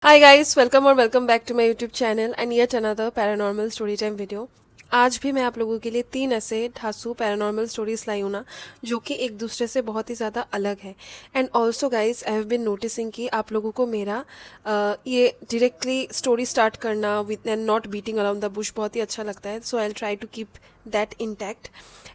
Hi guys, welcome or welcome back to my YouTube channel and yet another paranormal story time video। आज भी मैं आप लोगों के लिए 3 ऐसे ढासू पैरानॉर्मल स्टोरीज लाई हूँ ना, जो कि एक दूसरे से बहुत ही ज़्यादा अलग है। And also guys I have been noticing कि आप लोगों को मेरा ये डायरेक्टली स्टोरी स्टार्ट करना with and not beating around the bush बहुत ही अच्छा लगता है। So I will try to keep that intact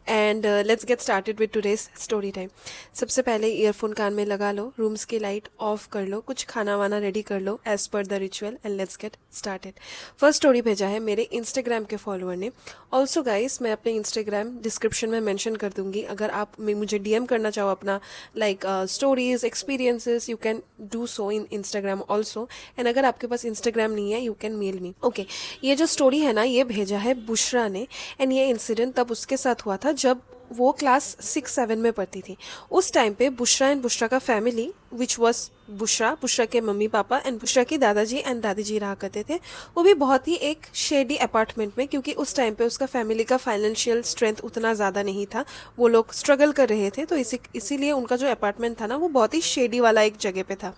and let's get started with today's story time. सबसे पहले ईयरफोन कान में लगा लो, रूम्स की लाइट ऑफ कर लो, कुछ खाना वाना रेडी कर लो एज पर the ritual and let's get started. First story भेजा है मेरे इंस्टाग्राम के फॉलोअर ने। ऑल्सो गाइस मैं अपने इंस्टाग्राम डिस्क्रिप्शन में मेंशन कर दूंगी, अगर आप मुझे डीएम करना चाहो अपना like stories experiences you can do so in Instagram also. And अगर आपके पास इंस्टाग्राम नहीं है you can mail me. Okay, ये जो स्टोरी है ना ये भेजा है बुशरा ने। एंड ये इंसिडेंट तब उसके साथ हुआ था जब वो क्लास 6-7 में पढ़ती थी। उस टाइम पे बुशरा एंड बुशरा का फैमिली विच वॉज बुशरा के मम्मी पापा एंड बुशरा की दादाजी एंड दादी जी रहा करते थे, वो भी बहुत ही एक शेडी अपार्टमेंट में, क्योंकि उस टाइम पे उसका फैमिली का फाइनेंशियल स्ट्रेंथ उतना ज़्यादा नहीं था, वो लोग स्ट्रगल कर रहे थे। तो इसीलिए उनका जो अपार्टमेंट था ना वो बहुत ही शेडी वाला एक जगह पे था।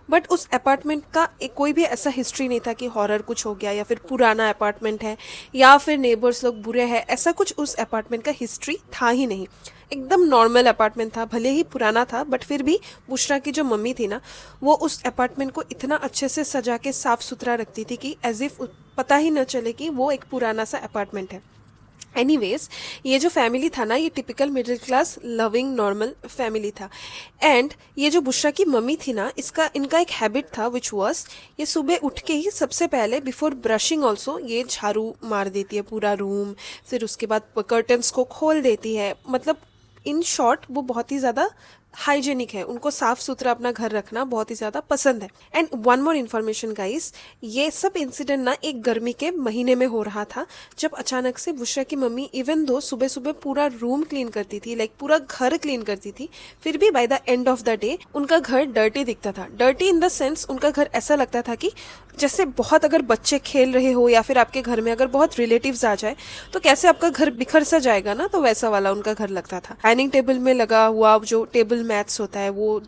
बट उस अपार्टमेंट का कोई भी ऐसा हिस्ट्री नहीं था कि हॉरर कुछ हो गया या फिर पुराना अपार्टमेंट है या फिर नेबर्स लोग बुरे हैं, ऐसा कुछ उस अपार्टमेंट का हिस्ट्री था ही नहीं। एकदम नॉर्मल अपार्टमेंट था, भले ही पुराना था बट फिर भी बुशरा की जो मम्मी थी ना वो उस अपार्टमेंट को इतना अच्छे से सजा के साफ सुथरा रखती थी कि एज इफ पता ही न चले कि वो एक पुराना सा अपार्टमेंट है। एनीवेज, ये जो फैमिली था ना ये typical middle class loving normal family था। एंड ये जो बुशरा की मम्मी थी ना इनका एक हैबिट था विच वॉज, ये सुबह उठ के ही सबसे पहले बिफोर ब्रशिंग ऑल्सो ये झाड़ू मार देती है पूरा रूम, फिर उसके बाद कर्टन्स को खोल देती है। मतलब इन शॉर्ट वो बहुत ही ज़्यादा हाइजेनिक है, उनको साफ सुथरा अपना घर रखना बहुत ही ज़्यादा पसंद है। And one more information guys, ये सब इंसिडेंट ना एक गर्मी के महीने में हो रहा था, जब अचानक से बुशरा की मम्मी इवन दो सुबह सुबह पूरा रूम क्लीन करती थी, लाइक पूरा घर क्लीन करती थी, फिर भी by the end of the day उनका घर डर्टी दिखता था। डर्टी इन द सेंस उनका घर ऐसा लगता था कि जैसे बहुत अगर बच्चे खेल रहे हो या फिर आपके घर में अगर बहुत रिलेटिव्स आ जाए तो कैसे आपका घर बिखर सा जाएगा ना, तो वैसा वाला उनका घर लगता था। डाइनिंग टेबल में लगा हुआ जो टेबल मैथ्स होता है वो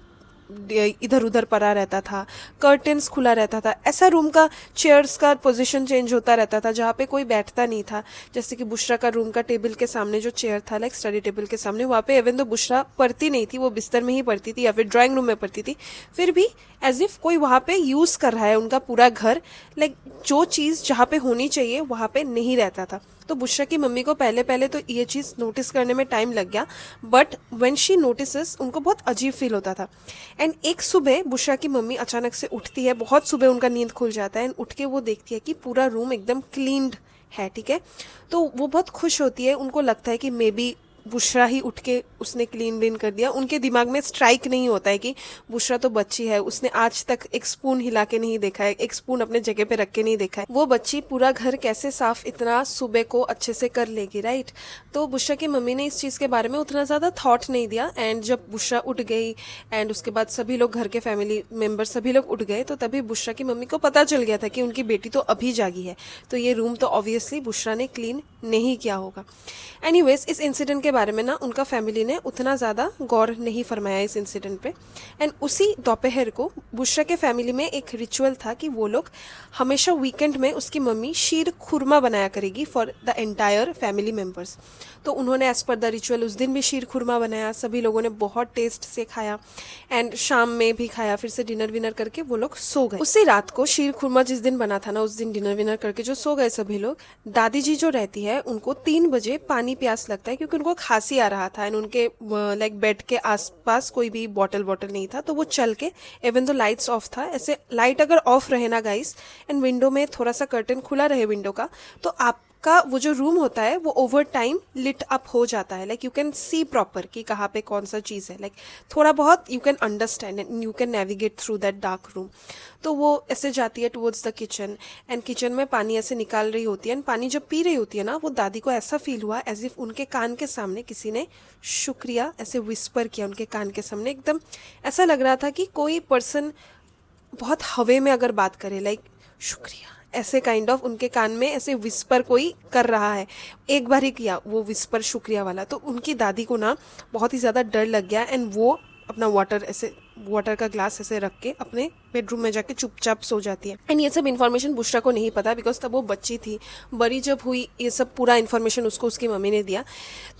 इधर उधर पड़ा रहता था, कर्टेन्स खुला रहता था, ऐसा रूम का चेयर्स का पोजीशन चेंज होता रहता था जहाँ पे कोई बैठता नहीं था। जैसे कि बुशरा का रूम का टेबल के सामने जो चेयर था लाइक स्टडी टेबल के सामने, वहाँ पे इवन तो बुशरा पढ़ती नहीं थी, वो बिस्तर में ही पढ़ती थी या फिर ड्राइंग रूम में पढ़ती थी, फिर भी एज इफ कोई वहाँ पे यूज कर रहा है उनका पूरा घर, लाइक जो चीज़ जहाँ पे होनी चाहिए वहाँ पे नहीं रहता था। तो बुशरा की मम्मी को पहले पहले तो ये चीज़ नोटिस करने में टाइम लग गया, बट व्हेन शी नोटिसेस उनको बहुत अजीब फील होता था। एंड एक सुबह बुशरा की मम्मी अचानक से उठती है, बहुत सुबह उनका नींद खुल जाता है एंड उठ के वो देखती है कि पूरा रूम एकदम क्लीन्ड है, ठीक है। तो वो बहुत खुश होती है, उनको लगता है कि मे बी बुशरा ही उठ के उसने क्लीन कर दिया। उनके दिमाग में स्ट्राइक नहीं होता है कि बुशरा तो बच्ची है, उसने आज तक एक स्पून हिला के नहीं देखा है, एक स्पून अपने जगह पे रख के नहीं देखा है, वो बच्ची पूरा घर कैसे साफ इतना सुबह को अच्छे से कर लेगी, राइट। तो बुशरा की मम्मी ने इस चीज़ के बारे में उतना ज़्यादा थॉट नहीं दिया। एंड जब बुशरा उठ गई एंड उसके बाद सभी लोग घर के फैमिली मेम्बर सभी लोग उठ गए, तो तभी बुशरा की मम्मी को पता चल गया था कि उनकी बेटी तो अभी जागी है, तो ये रूम तो ऑब्वियसली बुशरा ने क्लीन नहीं किया होगा। एनीवेज, इस इंसिडेंट के बारे में ना उनका फैमिली ने उतना ज़्यादा गौर नहीं फरमाया इस इंसिडेंट पे। एंड उसी दोपहर को बुशरा के फैमिली में एक रिचुअल था कि वो लोग हमेशा वीकेंड में उसकी मम्मी शीर खुरमा बनाया करेगी for the entire family members. तो उन्होंने एज पर द रिचुअल उस दिन भी शीर खुरमा बनाया, सभी लोगों ने बहुत टेस्ट से खाया एंड शाम में भी खाया, फिर से डिनर विनर करके वो लोग सो गए। उसी रात को शीर खुरमा जिस दिन बना था ना उस दिन डिनर विनर करके जो सो गए सभी लोग, दादी जी जो रहती है उनको 3 बजे पानी प्यास लगता है क्योंकि उनको खांसी आ रहा था एंड उनके लाइक बेड के आसपास कोई भी बॉटल नहीं था, तो वो चल के इवन तो लाइट्स ऑफ था, ऐसे लाइट अगर ऑफ रहे ना गाइस एंड विंडो में थोड़ा सा कर्टन खुला रहे विंडो का, तो आपका वो जो रूम होता है वो ओवर टाइम लिट अप हो जाता है, like you can see proper कि कहाँ पे कौन सा चीज़ है, लाइक थोड़ा बहुत you can understand and you can navigate through that dark room. तो वो ऐसे जाती है towards the kitchen and kitchen में पानी ऐसे निकाल रही होती है एंड पानी जब पी रही होती है ना वो दादी को ऐसा फील हुआ एज इफ उनके कान के सामने किसी ने शुक्रिया ऐसे विस्पर किया उनके कान के सामने। एकदम ऐसा लग रहा था कि कोई पर्सन बहुत हवे में अगर बात करे लाइक शुक्रिया ऐसे काइंड ऑफ उनके कान में ऐसे विस्पर कोई कर रहा है। एक बार ही किया वो विस्पर शुक्रिया वाला, तो उनकी दादी को ना बहुत ही ज़्यादा डर लग गया एंड वो अपना वाटर ऐसे वाटर का ग्लास ऐसे रख के अपने बेडरूम में जाके चुपचाप सो जाती है। एंड ये सब इन्फॉर्मेशन बुशरा को नहीं पता बिकॉज तब वो बच्ची थी। बड़ी जब हुई ये सब पूरा इन्फॉर्मेशन उसको उसकी मम्मी ने दिया।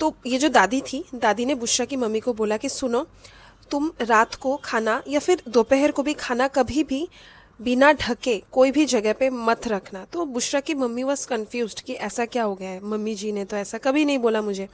तो ये जो दादी थी, दादी ने बुशरा की मम्मी को बोला कि सुनो, तुम रात को खाना या फिर दोपहर को भी खाना कभी भी बिना ढके कोई भी जगह पे मत रखना। तो बुशरा की मम्मी वॉज कन्फ्यूज्ड कि ऐसा क्या हो गया है, मम्मी जी ने तो ऐसा कभी नहीं बोला मुझे।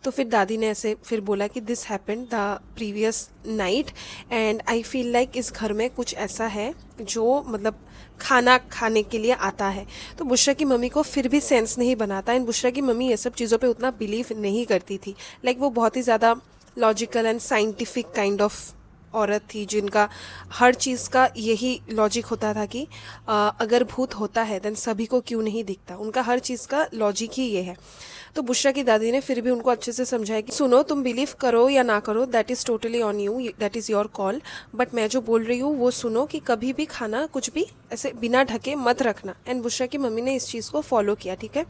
तो फिर दादी ने ऐसे फिर बोला कि this happened the previous night and I feel like इस घर में कुछ ऐसा है जो मतलब खाना खाने के लिए आता है। तो बुशरा की मम्मी को फिर भी सेंस नहीं बनाता एंड बुशरा की मम्मी ये सब चीज़ों पे उतना बिलीव नहीं करती थी। लाइक वो बहुत ही ज़्यादा logical and scientific kind of औरत थी जिनका हर चीज़ का यही लॉजिक होता था कि अगर भूत होता है देन सभी को क्यों नहीं दिखता। उनका हर चीज़ का लॉजिक ही ये है। तो बुशरा की दादी ने फिर भी उनको अच्छे से समझाया कि सुनो, तुम बिलीव करो या ना करो, that is totally on you, that is your call, but मैं जो बोल रही हूँ वो सुनो कि कभी भी खाना कुछ भी ऐसे बिना ढके मत रखना। एंड बुशरा की मम्मी ने इस चीज़ को फॉलो किया, ठीक है।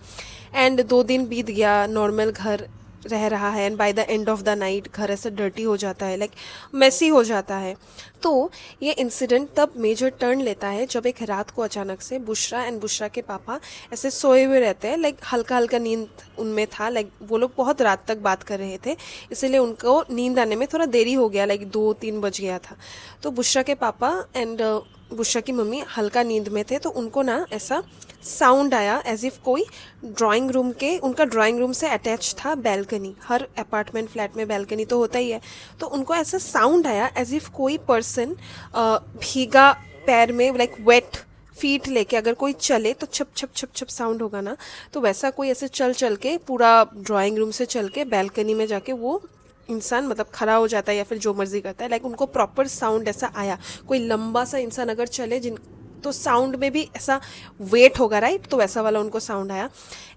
एंड 2 दिन बीत गया, नॉर्मल घर रह रहा है and by the end of the night घर ऐसे डर्टी हो जाता है, लाइक मेसी हो जाता है। तो ये इंसिडेंट तब मेजर टर्न लेता है जब एक रात को अचानक से बुशरा एंड बुशरा के पापा ऐसे सोए हुए रहते हैं, लाइक हल्का हल्का नींद उनमें था, लाइक वो लोग बहुत रात तक बात कर रहे थे, इसीलिए उनको नींद आने में थोड़ा देरी हो गया, लाइक 2-3 बज गया था। तो बुशरा के पापा एंड बुशरा की मम्मी हल्का नींद में थे, तो उनको ना ऐसा साउंड आया एज इफ कोई ड्राइंग रूम के, उनका ड्राइंग रूम से अटैच था बैल्कनी, हर अपार्टमेंट फ्लैट में बैल्कनी तो होता ही है। तो उनको ऐसा साउंड आया एज इफ कोई पर्सन भीगा पैर में, लाइक वेट फीट लेके अगर कोई चले तो छप छप छप छप साउंड होगा ना, तो वैसा कोई ऐसे चल चल के पूरा ड्राइंग रूम से चल के बैल्कनी में जाके वो इंसान मतलब खड़ा हो जाता है या फिर जो मर्जी करता है, लाइक उनको प्रॉपर साउंड ऐसा आया। कोई लंबा सा इंसान अगर चले जिन तो साउंड में भी ऐसा वेट होगा, राइट, तो वैसा वाला उनको साउंड आया।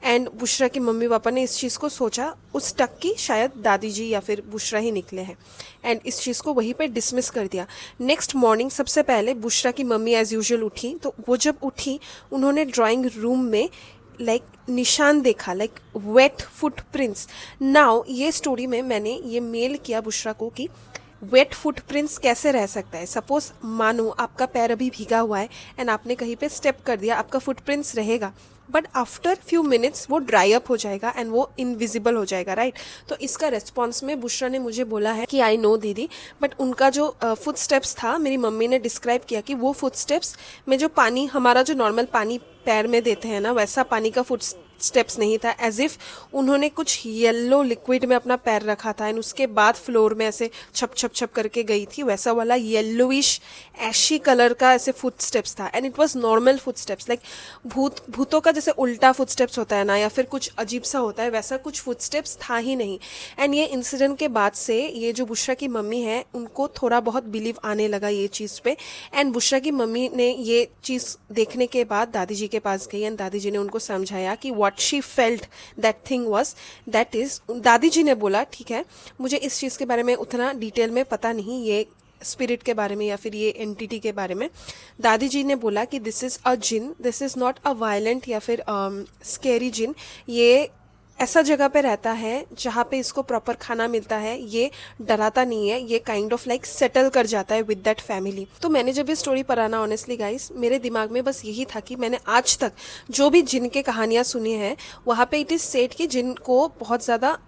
एंड बुशरा की मम्मी पापा ने इस चीज़ को सोचा उस टक की शायद दादी जी या फिर बुशरा ही निकले हैं, एंड इस चीज़ को वहीं पे डिसमिस कर दिया। नेक्स्ट मॉर्निंग सबसे पहले बुशरा की मम्मी एज यूजुअल उठी, तो वो जब उठी उन्होंने ड्राइंग रूम में लाइक निशान देखा, लाइक वेट फुटप्रिंट्स। नाउ ये स्टोरी में मैंने ये मेल किया बुशरा को कि वेट फुटप्रिंट्स कैसे रह सकता है। सपोज मानो आपका पैर अभी भीगा हुआ है एंड आपने कहीं पे स्टेप कर दिया, आपका फुटप्रिंट्स रहेगा, बट आफ्टर फ्यू मिनट्स वो ड्राई अप हो जाएगा एंड वो इनविजिबल हो जाएगा, राइट। तो इसका रेस्पॉन्स में बुशरा ने मुझे बोला है कि आई नो दीदी, बट उनका जो फुट स्टेप्स था मेरी मम्मी ने डिस्क्राइब किया कि वो फुट स्टेप्स में जो पानी, हमारा जो नॉर्मल पानी पैर में देते हैं ना, वैसा पानी का फुट स्टेप्स नहीं था, एज इफ उन्होंने कुछ येलो लिक्विड में अपना पैर रखा था एंड उसके बाद फ्लोर में ऐसे छप छप छप करके गई थी, वैसा वाला येलोइश ऐशी कलर का ऐसे फुट स्टेप्स था। And it was normal foot steps, like भूतों का जैसे उल्टा फुट स्टेप्स होता है ना या फिर कुछ अजीब सा होता है, वैसा कुछ फुट स्टेप्स था ही नहीं। एंड ये इंसिडेंट के बाद से ये जो बुशरा की मम्मी है उनको थोड़ा बहुत बिलीव आने लगा ये चीज़ पे। एंड बुशरा की मम्मी ने ये चीज़ देखने के बाद दादी जी के पास गई एंड दादी जी ने उनको समझाया कि what she felt that thing was, that is, दादी जी ने बोला ठीक है, मुझे इस चीज़ के बारे में उतना डिटेल में पता नहीं, ये स्पिरिट के बारे में या फिर ये एंटिटी के बारे में। दादी जी ने बोला कि दिस इज़ अ जिन, this is not a violent या फिर स्केरी जिन, ये ऐसा जगह पे रहता है जहाँ पे इसको प्रॉपर खाना मिलता है, ये डराता नहीं है, ये काइंड ऑफ लाइक सेटल कर जाता है विद दैट फैमिली। तो मैंने जब ये स्टोरी पढ़ा ना, ऑनेस्टली गाइस, मेरे दिमाग में बस यही था कि मैंने आज तक जो भी जिन के कहानियाँ सुनी है वहाँ पे इट इज़ सेड कि जिन को बहुत ज़्यादा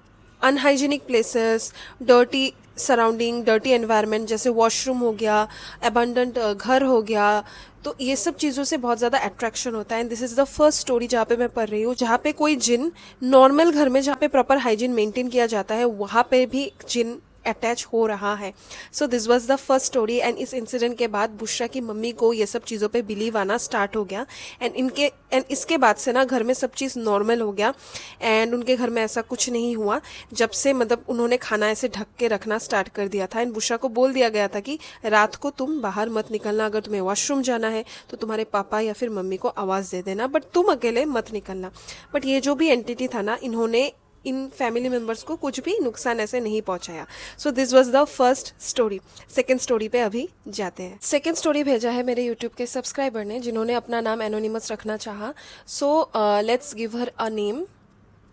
unhygienic places, dirty surrounding, dirty environment, जैसे वॉशरूम हो गया, अबंडेंट घर हो गया, तो ये सब चीज़ों से बहुत ज़्यादा अट्रैक्शन होता है। And this is the first story जहाँ पे मैं पढ़ रही हूँ जहाँ पे कोई जिन नॉर्मल घर में जहाँ पे प्रॉपर हाइजीन मेंटेन किया जाता है वहाँ पे भी जिन अटैच हो रहा है। So this was the first story. And इस इंसिडेंट के बाद बुशरा की मम्मी को ये सब चीज़ों पे बिलीव आना स्टार्ट हो गया एंड इसके बाद से ना घर में सब चीज़ नॉर्मल हो गया एंड उनके घर में ऐसा कुछ नहीं हुआ जब से मतलब उन्होंने खाना ऐसे ढक के रखना स्टार्ट कर दिया था। एंड बुशरा को बोल दिया गया था कि रात को तुम बाहर मत निकलना, अगर तुम्हें वॉशरूम जाना है तो तुम्हारे पापा या फिर मम्मी को आवाज़ दे देना, बट तुम अकेले मत निकलना। बट ये जो भी एंटिटी था ना, इन्होंने इन फैमिली मेम्बर्स को कुछ भी नुकसान ऐसे नहीं पहुंचाया। सो this was the first story. Second story पे अभी जाते हैं। सेकेंड स्टोरी भेजा है मेरे यूट्यूब के सब्सक्राइबर ने जिन्होंने अपना नाम एनोनिमस रखना चाहा। So let's give her a name.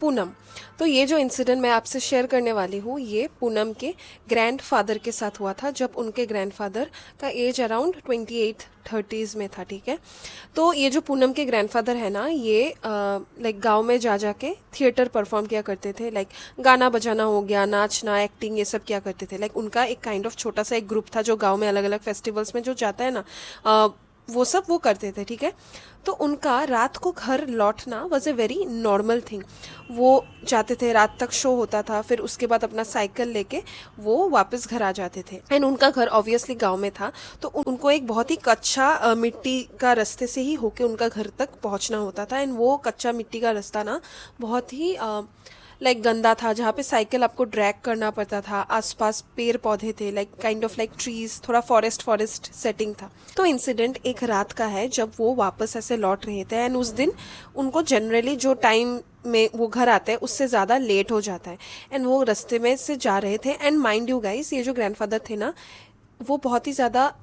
Poonam. तो ये जो इंसिडेंट मैं आपसे शेयर करने वाली हूँ ये पूनम के ग्रैंडफादर के साथ हुआ था, जब उनके ग्रैंडफादर का एज अराउंड 28-30s में था, ठीक है। तो ये जो पूनम के ग्रैंडफादर है ना, ये लाइक गांव में जा जाके थिएटर परफॉर्म किया करते थे। लाइक गाना बजाना हो गया, नाचना, एक्टिंग, ये सब किया करते थे। लाइक उनका एक काइंड ऑफ छोटा सा एक ग्रुप था जो गाँव में अलग अलग फेस्टिवल्स में जो जाता है ना, वो सब वो करते थे, ठीक है। तो उनका रात को घर लौटना was a very normal thing. वो जाते थे, रात तक शो होता था, फिर उसके बाद अपना साइकिल लेके वो वापस घर आ जाते थे। एंड उनका घर ऑब्वियसली गांव में था, तो उनको एक बहुत ही कच्चा मिट्टी का रास्ते से ही होके उनका घर तक पहुंचना होता था। एंड वो कच्चा मिट्टी का रास्ता ना बहुत ही लाइक गंदा था, जहाँ पे साइकिल आपको ड्रैग करना पड़ता था। आसपास पेड़ पौधे थे, like kind of like trees, थोड़ा फॉरेस्ट सेटिंग था। तो इंसिडेंट एक रात का है जब वो वापस ऐसे लौट रहे थे। एंड उस दिन उनको जनरली जो टाइम में वो घर आते हैं उससे ज़्यादा लेट हो जाता है। एंड वो रास्ते में से जा रहे थे। एंड माइंड यू गाइस, ये जो ग्रैंडफादर थे ना, वो बहुत ही ज़्यादा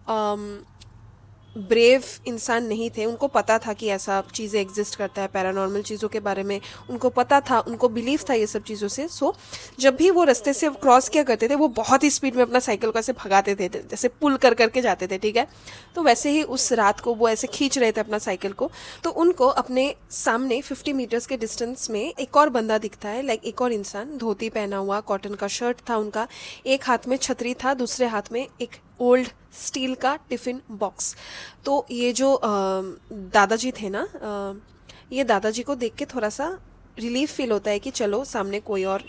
ब्रेव इंसान नहीं थे। उनको पता था कि ऐसा चीज़ें एग्जिस्ट करता है, पैरानॉर्मल चीज़ों के बारे में उनको पता था, उनको बिलीव था ये सब चीज़ों से। सो जब भी वो रास्ते से क्रॉस किया करते थे, वो बहुत ही स्पीड में अपना साइकिल को ऐसे भगाते थे, जैसे पुल कर करके जाते थे, ठीक है। तो वैसे ही उस रात को वो ऐसे खींच रहे थे अपना साइकिल को, तो उनको अपने सामने 50 मीटर्स के डिस्टेंस में एक और बंदा दिखता है। लाइक एक और इंसान, धोती पहना हुआ, कॉटन का शर्ट था उनका, एक हाथ में छतरी था, दूसरे हाथ में एक ओल्ड स्टील का टिफिन बॉक्स। तो ये जो दादाजी थे ना, ये दादाजी को देख के थोड़ा सा रिलीफ फील होता है कि चलो सामने कोई और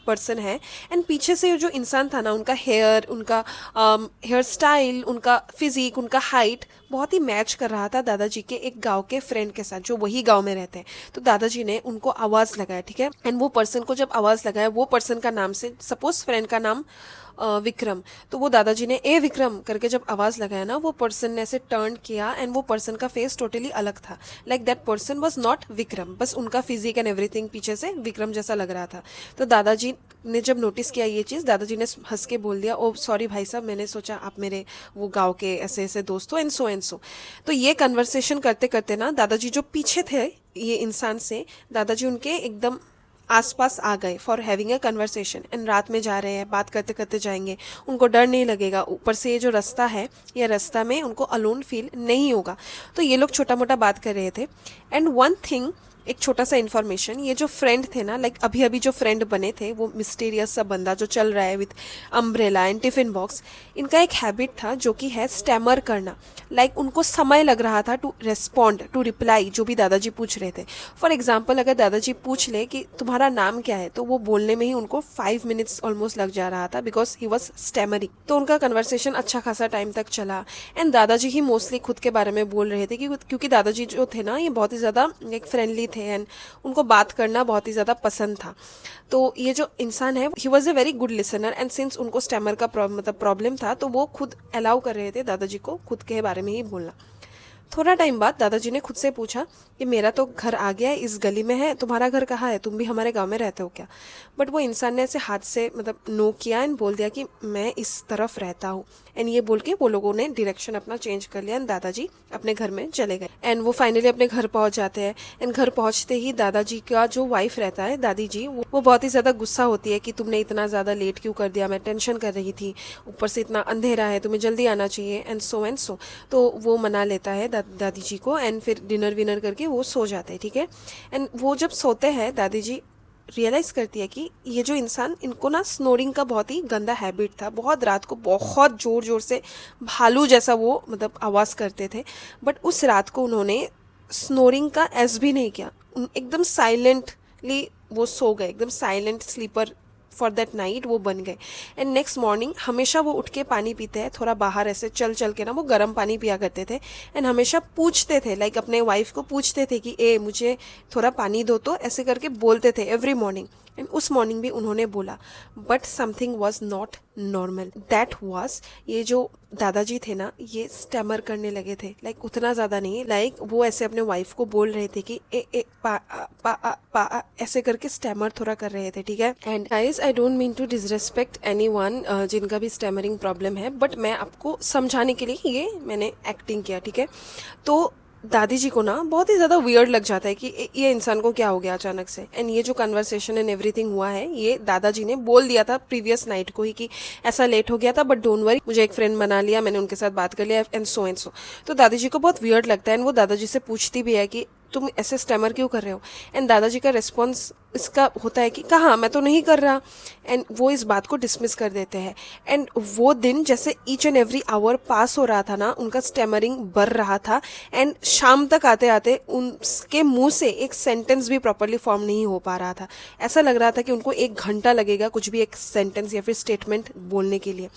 पर्सन है। एंड पीछे से जो इंसान था ना, उनका हेयर, उनका हेयर स्टाइल, उनका फिजिक, उनका हाइट बहुत ही मैच कर रहा था दादाजी के एक गांव के फ्रेंड के साथ जो वही गांव में रहते हैं। तो दादाजी ने उनको आवाज़ लगाया, ठीक है। एंड वो पर्सन को जब आवाज़ लगाया, वो पर्सन का नाम से, सपोज फ्रेंड का नाम विक्रम, तो वो दादाजी ने ए विक्रम करके जब आवाज़ लगाया ना, वो पर्सन ने ऐसे टर्न किया। एंड वो पर्सन का फेस टोटली अलग था। Like that person was not Vikram, बस उनका फिजिक एंड एवरीथिंग पीछे से विक्रम जैसा लग रहा था। तो दादाजी ने जब नोटिस किया ये चीज़, दादाजी ने हंस के बोल दिया, ओ सॉरी भाई साहब, मैंने सोचा आप मेरे वो गाँव के ऐसे ऐसे दोस्त हो, एंड सो। तो ये कन्वर्सेशन करते करते ना, दादाजी जो पीछे थे ये इंसान से, दादाजी उनके एकदम आसपास आ गए for having a conversation. And रात में जा रहे हैं, बात करते करते जाएंगे, उनको डर नहीं लगेगा। ऊपर से ये जो रास्ता है, ये रास्ता में उनको अलोन फील नहीं होगा। तो ये लोग छोटा मोटा बात कर रहे थे। एंड वन थिंग, एक छोटा सा इन्फॉर्मेशन, ये जो फ्रेंड थे ना, लाइक अभी अभी जो फ्रेंड बने थे, वो मिस्टीरियस सा बंदा जो चल रहा है with umbrella and tiffin box, इनका एक हैबिट था जो कि है स्टैमर करना। लाइक उनको समय लग रहा था टू रेस्पॉन्ड, टू रिप्लाई जो भी दादाजी पूछ रहे थे। फॉर एग्जाम्पल, अगर दादाजी पूछ ले कि तुम्हारा नाम क्या है, तो वो बोलने में ही उनको 5 मिनट्स ऑलमोस्ट लग जा रहा था, बिकॉज ही वॉज स्टैमरिंग। तो उनका कन्वर्सेशन अच्छा खासा टाइम तक चला। एंड दादाजी ही मोस्टली खुद के बारे में बोल रहे थे, क्योंकि दादाजी जो थे ना, ये बहुत ही ज़्यादा एक फ्रेंडली थे एंड उनको बात करना बहुत ही ज़्यादा पसंद था। तो ये जो इंसान है, he was a very good listener. And since उनको स्टैमर का मतलब प्रॉब्लम था, तो वो खुद अलाउ कर रहे थे दादाजी को खुद के बारे में ही बोलना। थोड़ा टाइम बाद दादाजी ने खुद से पूछा कि मेरा तो घर आ गया है, इस गली में है, तुम्हारा घर कहाँ है, तुम भी हमारे गांव में रहते हो क्या? बट वो इंसान ने ऐसे हाथ से मतलब नो किया एंड बोल दिया कि मैं इस तरफ रहता हूँ। एंड ये बोल के वो लोगों ने डायरेक्शन अपना चेंज कर लिया एंड दादाजी अपने घर में चले गए। एंड वो फाइनली अपने घर पहुंच जाते हैं। एंड घर पहुंचते ही दादाजी का जो वाइफ रहता है, दादी जी, वो बहुत ही ज़्यादा गुस्सा होती है कि तुमने इतना ज़्यादा लेट क्यों कर दिया, मैं टेंशन कर रही थी, ऊपर से इतना अंधेरा है, तुम्हें जल्दी आना चाहिए, एंड सो। तो वो मना लेता है दादी जी को। एंड फिर डिनर विनर करके वो सो जाते हैं, ठीक है। एंड वो जब सोते हैं, दादी जी रियलाइज़ करती है कि ये जो इंसान, इनको ना स्नोरिंग का बहुत ही गंदा हैबिट था। बहुत रात को बहुत ज़ोर ज़ोर से भालू जैसा वो मतलब आवाज़ करते थे। बट उस रात को उन्होंने स्नोरिंग का एस भी नहीं किया, एकदम साइलेंटली वो सो गए, एकदम silent sleeper for that night वो बन गए। एंड नेक्स्ट मॉर्निंग हमेशा वो उठ के पानी पीते हैं, थोड़ा बाहर ऐसे चल चल के ना वो गर्म पानी पिया करते थे। एंड हमेशा पूछते थे, लाइक अपने वाइफ को पूछते थे कि ए मुझे थोड़ा पानी दो, तो ऐसे करके बोलते थे एवरी मॉर्निंग। एंड उस मॉर्निंग भी उन्होंने बोला, but something was not normal. That was, ये जो दादाजी थे ना, ये स्टैमर करने लगे थे। लाइक उतना ज़्यादा नहीं, लाइक वो ऐसे अपने वाइफ को बोल रहे थे कि ए पा पा पा ऐसे करके स्टैमर थोड़ा कर रहे थे, ठीक है। And guys, I don't mean to disrespect anyone जिनका भी स्टैमरिंग प्रॉब्लम है, बट मैं आपको समझाने के लिए ये मैंने एक्टिंग किया, ठीक है। तो दादी जी को ना बहुत ही ज़्यादा वियर्ड लग जाता है कि ये इंसान को क्या हो गया अचानक से। एंड ये जो कन्वर्सेशन एंड एवरीथिंग हुआ है, ये दादाजी ने बोल दिया था प्रीवियस नाइट को ही कि ऐसा लेट हो गया था, बट डोंट वरी, मुझे एक फ्रेंड बना लिया, मैंने उनके साथ बात कर लिया एंड सो। तो दादी जी को बहुत वियर्ड लगता है एंड वो दादाजी से पूछती भी है कि तुम ऐसे स्टैमर क्यों कर रहे हो। एंड दादाजी का रिस्पॉन्स इसका होता है कि कहाँ, मैं तो नहीं कर रहा। एंड वो इस बात को डिसमिस कर देते हैं। एंड वो दिन जैसे ईच एंड एवरी आवर पास हो रहा था ना, उनका स्टैमरिंग बढ़ रहा था एंड शाम तक आते आते उनके मुंह से एक सेंटेंस भी प्रॉपरली फॉर्म नहीं हो पा रहा था। ऐसा लग रहा था कि उनको 1 घंटा लगेगा कुछ भी एक सेंटेंस या फिर स्टेटमेंट बोलने के लिए।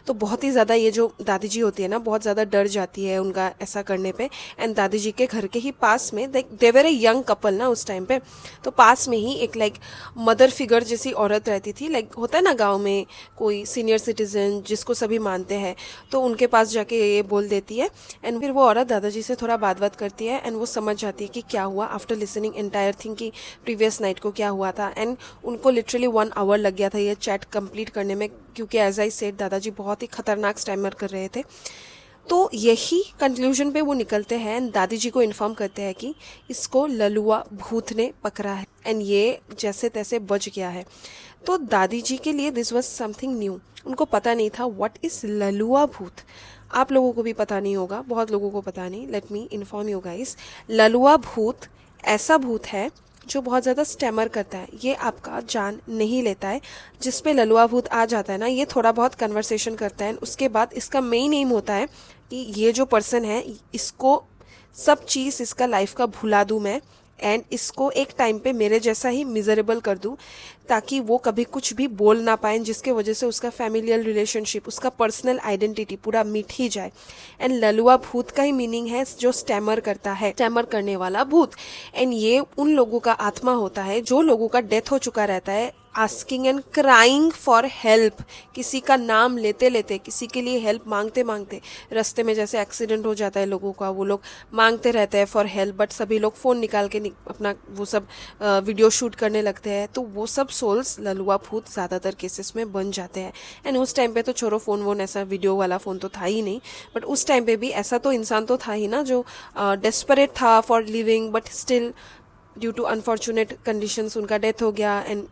तो बहुत ही ज़्यादा ये जो दादी जी होती है ना, बहुत ज़्यादा डर जाती है उनका ऐसा करने पे। एंड दादी जी के घर के ही पास में, दे वर ए यंग कपल ना उस टाइम पे, तो पास में ही एक लाइक मदर फिगर जैसी औरत रहती थी। लाइक होता है ना गांव में कोई सीनियर सिटीजन जिसको सभी मानते हैं, तो उनके पास जाके ये बोल देती है। एंड फिर वो औरत दादाजी से थोड़ा बात करती है एंड वो समझ जाती है कि क्या हुआ आफ्टर लिसनिंग एंटायर थिंग कि प्रीवियस नाइट को क्या हुआ था। एंड उनको लिटरली 1 आवर लग गया था ये चैट कंप्लीट करने में, क्योंकि एज आई सेड दादाजी बहुत ही खतरनाक स्टैमर कर रहे थे। तो यही कंक्लूजन पे वो निकलते हैं एंड दादी जी को इन्फॉर्म करते हैं कि इसको ललुआ भूत ने पकड़ा है एंड ये जैसे तैसे बच गया है। तो दादी जी के लिए दिस वाज समथिंग न्यू, उनको पता नहीं था व्हाट इज ललुआ भूत। आप लोगों को भी पता नहीं होगा, बहुत लोगों को पता नहीं। Let me inform you guys, ललुआ भूत ऐसा भूत है जो बहुत ज़्यादा स्टैमर करता है। ये आपका जान नहीं लेता है। जिस पे ललुआ भूत आ जाता है ना, ये थोड़ा बहुत कन्वर्सेशन करता है। उसके बाद इसका मेन एम होता है कि ये जो पर्सन है, इसको सब चीज़ इसका लाइफ का भुला दूँ मैं एंड इसको एक टाइम पे मेरे जैसा ही मिजरेबल कर दूँ, ताकि वो कभी कुछ भी बोल ना पाए, जिसके वजह से उसका फैमिलियल रिलेशनशिप, उसका पर्सनल आइडेंटिटी पूरा मिट ही जाए। एंड ललुआ भूत का ही मीनिंग है जो स्टैमर करता है, स्टैमर करने वाला भूत। एंड ये उन लोगों का आत्मा होता है जो लोगों का डेथ हो चुका रहता है, asking and crying for help, किसी का नाम लेते लेते, किसी के लिए हेल्प मांगते मांगते। रास्ते में जैसे एक्सीडेंट हो जाता है लोगों का, वो लोग मांगते रहते हैं फॉर हेल्प, बट सभी लोग फ़ोन निकाल के अपना वो सब वीडियो शूट करने लगते हैं। तो वो सब सोल्स ललुआ भूत ज़्यादातर केसेस में बन जाते हैं। एंड उस टाइम पे तो छोड़ो फ़ोन वोन, ऐसा वीडियो वाला फ़ोन तो था ही नहीं, बट उस टाइम पे भी ऐसा तो इंसान तो था ही ना जो डेस्परेट था for living, but still due to unfortunate conditions उनका डेथ हो गया एंड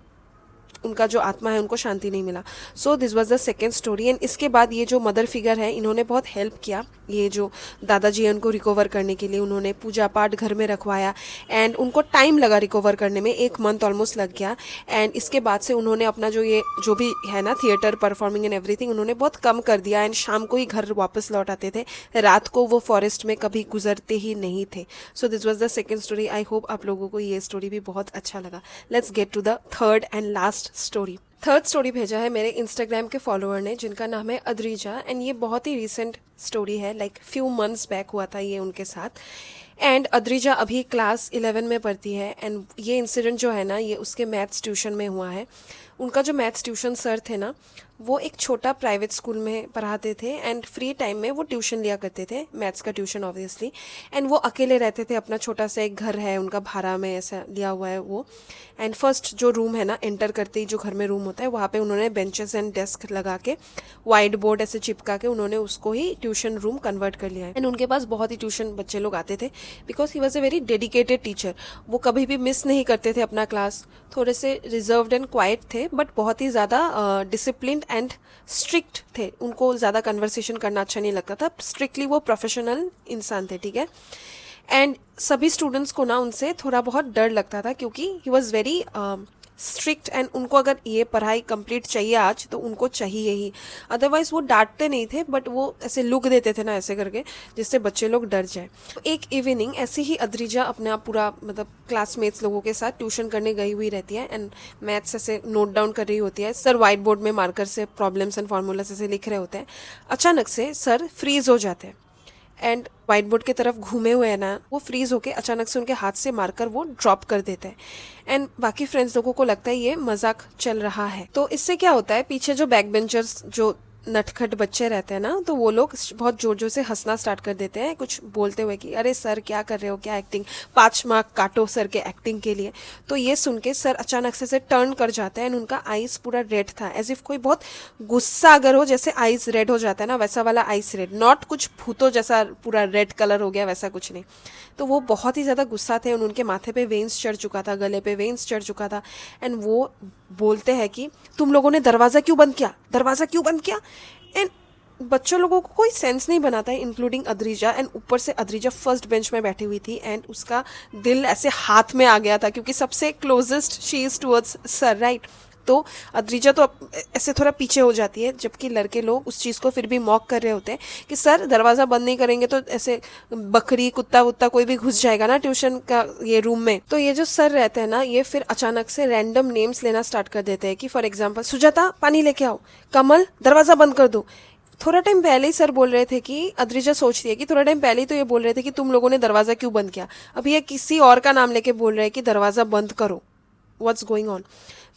उनका जो आत्मा है उनको शांति नहीं मिला। So this was the second story. And इसके बाद ये जो मदर फिगर है, इन्होंने बहुत हेल्प किया। ये जो दादाजी है उनको रिकवर करने के लिए उन्होंने पूजा पाठ घर में रखवाया एंड उनको टाइम लगा रिकवर करने में, 1 मंथ ऑलमोस्ट लग गया। एंड इसके बाद से उन्होंने अपना जो भी है ना थिएटर परफॉर्मिंग एंड एवरीथिंग, उन्होंने बहुत कम कर दिया एंड शाम को ही घर वापस लौट आते थे। रात को वो फॉरेस्ट में कभी गुजरते ही नहीं थे। So this was the second story. I hope आप लोगों को ये स्टोरी भी बहुत अच्छा लगा। Let's get to the third and last story. Third story भेजा है मेरे इंस्टाग्राम के फॉलोअर ने, जिनका नाम है अद्रिजा। एंड ये बहुत ही रिसेंट स्टोरी है, लाइक फ्यू मंथ्स बैक हुआ था ये उनके साथ। एंड अद्रिजा अभी क्लास 11 में पढ़ती है एंड ये इंसिडेंट जो है ना, ये उसके मैथ्स ट्यूशन में हुआ है। उनका जो मैथ्स ट्यूशन सर थे ना, वो एक छोटा प्राइवेट स्कूल में पढ़ाते थे एंड फ्री टाइम में वो ट्यूशन लिया करते थे, मैथ्स का ट्यूशन ऑब्वियसली। एंड वो अकेले रहते थे, अपना छोटा सा एक घर है उनका, भाड़ा में ऐसा लिया हुआ है वो। एंड फर्स्ट जो रूम है ना, एंटर करते ही जो घर में रूम होता है, वहाँ पे उन्होंने बेंचेस एंड डेस्क लगा के, वाइट बोर्ड ऐसे चिपका के उन्होंने उसको ही ट्यूशन रूम कन्वर्ट कर लिया है। एंड उनके पास बहुत ही ट्यूशन बच्चे लोग आते थे, because he was a very dedicated teacher. वो कभी भी मिस नहीं करते थे अपना क्लास, थोड़े से रिजर्व्ड एंड क्वाइट थे, बट बहुत ही ज़्यादा डिसिप्लिन्ड एंड स्ट्रिक्ट थे। उनको ज़्यादा कन्वर्सेशन करना अच्छा नहीं लगता था, स्ट्रिक्टली वो प्रोफेशनल इंसान थे, ठीक है। एंड सभी स्टूडेंट्स को ना उनसे थोड़ा बहुत डर लगता था, क्योंकि he was very strict and उनको अगर ये पढ़ाई कंप्लीट चाहिए आज तो उनको चाहिए ही, अदरवाइज वो डांटते नहीं थे, बट वो ऐसे लुक देते थे ना ऐसे करके, जिससे बच्चे लोग डर जाए। तो एक इवनिंग ऐसे ही अद्रिजा अपने आप पूरा मतलब क्लासमेट्स लोगों के साथ ट्यूशन करने गई हुई रहती है एंड मैथ्स ऐसे नोट डाउन कर रही होती है। सर व्हाइट बोर्ड में मार्कर से प्रॉब्लम्स एंड फार्मूलास ऐसे लिख रहे होते हैं। अचानक से सर फ्रीज हो जाते हैं एंड व्हाइट बोर्ड की तरफ घूमे हुए है ना, वो फ्रीज होके अचानक से उनके हाथ से मारकर वो ड्रॉप कर देते हैं। एंड बाकी फ्रेंड्स लोगों को लगता है ये मजाक चल रहा है। तो इससे क्या होता है, पीछे जो बैक बेंचर्स जो नटखट बच्चे रहते हैं ना, तो वो लोग बहुत जोर जोर से हंसना स्टार्ट कर देते हैं कुछ बोलते हुए कि अरे सर क्या कर रहे हो, क्या एक्टिंग, 5 मार्क काटो सर के एक्टिंग के लिए। तो ये सुन के सर अचानक से टर्न कर जाते हैं एंड उनका आईज पूरा रेड था, एज इफ कोई बहुत गुस्सा अगर हो जैसे आईज रेड हो जाता है ना, वैसा वाला आईज रेड, नॉट कुछ भूतों जैसा पूरा रेड कलर हो गया, वैसा कुछ नहीं। तो वो बहुत ही ज़्यादा गुस्सा थे, उनके माथे पे वेन्स चढ़ चुका था, गले पे वेन्स चढ़ चुका था। एंड वो बोलते हैं कि तुम लोगों ने दरवाज़ा क्यों बंद किया, दरवाज़ा क्यों बंद किया। एंड बच्चों लोगों को कोई सेंस नहीं बनाता है, इंक्लूडिंग अद्रिजा। एंड ऊपर से अद्रिजा फर्स्ट बेंच में बैठी हुई थी एंड उसका दिल ऐसे हाथ में आ गया था क्योंकि सबसे closest she is towards sir, right. तो अद्रिजा तो ऐसे थोड़ा पीछे हो जाती है, जबकि लड़के लोग उस चीज़ को फिर भी मॉक कर रहे होते हैं कि सर दरवाज़ा बंद नहीं करेंगे तो ऐसे बकरी कुत्ता वुत्ता कोई भी घुस जाएगा ना ट्यूशन का ये रूम में। तो ये जो सर रहते हैं ना, ये फिर अचानक से रैंडम नेम्स लेना स्टार्ट कर देते हैं कि फॉर एग्जाम्पल सुजाता पानी लेके आओ, कमल दरवाज़ा बंद कर दो। थोड़ा टाइम पहले ही सर बोल रहे थे कि अद्रिजा सोचती है कि थोड़ा टाइम पहले ही तो ये बोल रहे थे कि तुम लोगों ने दरवाज़ा क्यों बंद किया, अभी ये किसी और का नाम लेके बोल रहे हैं कि दरवाज़ा बंद करो। What's going on.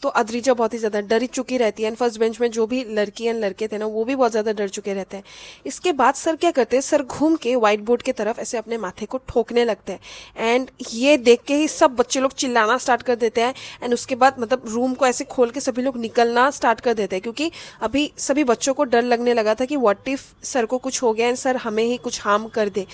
तो अद्रिजा बहुत ही ज़्यादा डरी चुकी रहती है एंड फर्स्ट बेंच में जो भी लड़की एंड लड़के थे ना, वो भी बहुत ज़्यादा डर चुके रहते हैं। इसके बाद सर क्या करते हैं, सर घूम के व्हाइट बोर्ड की तरफ ऐसे अपने माथे को ठोकने लगते हैं एंड ये देख के ही सब बच्चे लोग चिल्लाना स्टार्ट कर देते हैं। एंड उसके बाद मतलब रूम को ऐसे खोल के सभी लोग निकलना स्टार्ट कर देते हैं क्योंकि अभी सभी बच्चों को डर लगने लगा था कि व्हाट इफ सर को कुछ हो गया एंड सर हमें ही कुछ हार्म कर दे।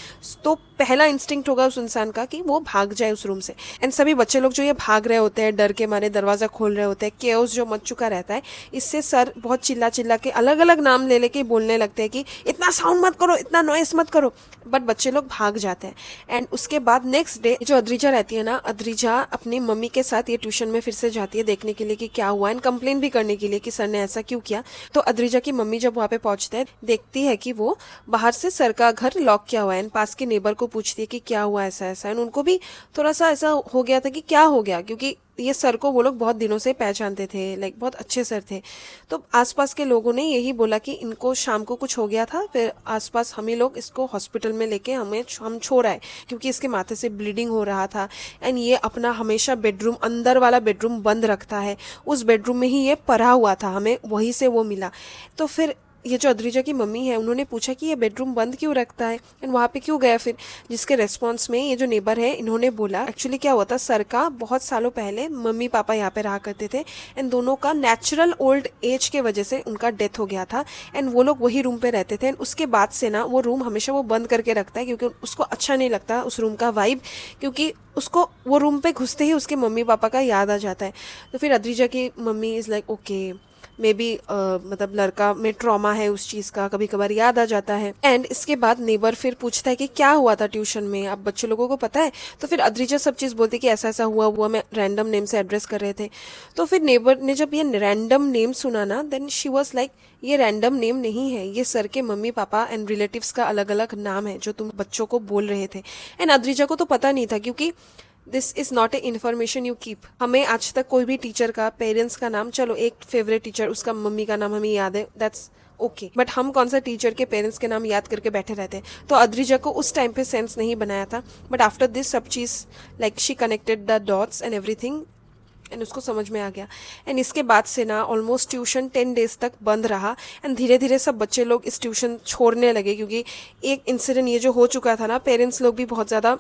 तो पहला इंस्टिंक्ट होगा उस इंसान का कि वो भाग जाए उस रूम से। एंड सभी बच्चे लोग जो ये भाग रहे होते हैं, डर के मारे दरवाज़ा खोल रहे होते हैं, केओस जो मच चुका रहता है, इससे सर बहुत चिल्ला चिल्ला के अलग अलग नाम ले लेके बोलने लगते हैं कि इतना साउंड मत करो, इतना नॉइस मत करो। बट बच्चे लोग भाग जाते हैं। एंड उसके बाद नेक्स्ट डे जो अद्रिजा रहती है ना, अद्रिजा अपनी मम्मी के साथ ये ट्यूशन में फिर से जाती है देखने के लिए कि क्या हुआ एंड कंप्लेन भी करने के लिए कि सर ने ऐसा क्यों किया। तो अद्रिजा की मम्मी जब वहाँ पे पहुंचते हैं, देखती है कि वो बाहर से सर का घर लॉक किया हुआ है एंड पास के नेबर को पूछती है कि क्या हुआ ऐसा ऐसा। एंड उनको भी थोड़ा सा ऐसा हो गया था कि क्या हो गया, क्योंकि ये सर को वो लोग बहुत दिनों से पहचानते थे, लाइक बहुत अच्छे सर थे। तो आसपास के लोगों ने यही बोला कि इनको शाम को कुछ हो गया था, फिर आसपास हम ही लोग इसको हॉस्पिटल में लेके हम छोड़ आए क्योंकि इसके माथे से ब्लीडिंग हो रहा था। एंड ये अपना हमेशा बेडरूम, अंदर वाला बेडरूम बंद रखता है, उस बेडरूम में ही ये पड़ा हुआ था, हमें वहीं से वो मिला। तो फिर ये जो अद्रिजा की मम्मी है, उन्होंने पूछा कि ये बेडरूम बंद क्यों रखता है एंड वहाँ पे क्यों गया फिर। जिसके रेस्पॉन्स में ये जो नेबर है, इन्होंने बोला एक्चुअली क्या हुआ था, सर का बहुत सालों पहले मम्मी पापा यहाँ पे रहा करते थे एंड दोनों का नेचुरल ओल्ड एज के वजह से उनका डेथ हो गया था एंड वो लोग वही रूम पे रहते थे। एंड उसके बाद से ना वो रूम हमेशा वो बंद करके रखता है क्योंकि उसको अच्छा नहीं लगता उस रूम का वाइब, क्योंकि उसको वो रूम पे घुसते ही उसके मम्मी पापा का याद आ जाता है। तो फिर अद्रिजा की mummy is like okay, may be मतलब लड़का में ट्रॉमा है उस चीज़ का, कभी कभार याद आ जाता है। एंड इसके बाद नेबर फिर पूछता है कि क्या हुआ था ट्यूशन में, अब बच्चों लोगों को पता है। तो फिर अद्रिजा सब चीज़ बोलती कि ऐसा ऐसा हुआ मैं रैंडम नेम से एड्रेस कर रहे थे। तो फिर नेबर ने जब ये रैंडम नेम सुना ना, देन शी वॉज लाइक ये रैंडम नेम नहीं है, ये सर के मम्मी पापा एंड रिलेटिव्स का अलग अलग नाम है जो तुम बच्चों को बोल रहे थे। एंड अद्रिजा को तो पता नहीं था क्योंकि this is not a information you keep. हमें आज तक कोई भी टीचर का, पेरेंट्स का नाम, चलो एक फेवरेट टीचर उसका मम्मी का नाम हमें याद है, दैट्स ओके, बट हम कौन सा टीचर के पेरेंट्स के नाम याद करके बैठे रहते हैं। तो अद्रिजा को उस टाइम पे सेंस नहीं बनाया था, बट आफ्टर दिस सब चीज़ like she connected the dots and everything and उसको समझ में आ गया। एंड इसके बाद से ना ऑलमोस्ट ट्यूशन 10 डेज तक बंद रहा एंड धीरे धीरे सब बच्चे लोग इस ट्यूशन छोड़ने लगे क्योंकि एक इंसिडेंट ये जो हो चुका था ना, पेरेंट्स लोग भी बहुत ज़्यादा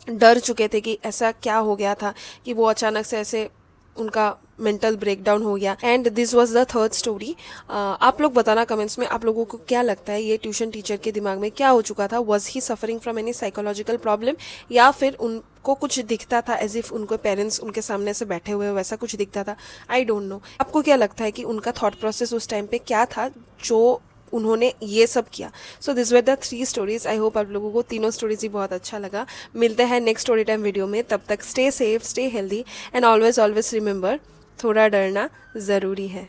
डर चुके थे कि ऐसा क्या हो गया था कि वो अचानक से ऐसे उनका मेंटल ब्रेकडाउन हो गया। And this was the third story. आप लोग बताना कमेंट्स में आप लोगों को क्या लगता है, ये ट्यूशन टीचर के दिमाग में क्या हो चुका था, was he suffering from any psychological problem, या फिर उनको कुछ दिखता था एज इफ उनको पेरेंट्स उनके सामने से बैठे हुए वैसा कुछ दिखता था। आई डोंट नो, आपको क्या लगता है कि उनका थॉट प्रोसेस उस टाइम पे क्या था जो उन्होंने ये सब किया। So this were the 3 stories. I hope आप लोगों को तीनों स्टोरीज ही बहुत अच्छा लगा। मिलते हैं नेक्स्ट स्टोरी टाइम वीडियो में, तब तक stay safe, stay healthy and always always remember, थोड़ा डरना ज़रूरी है।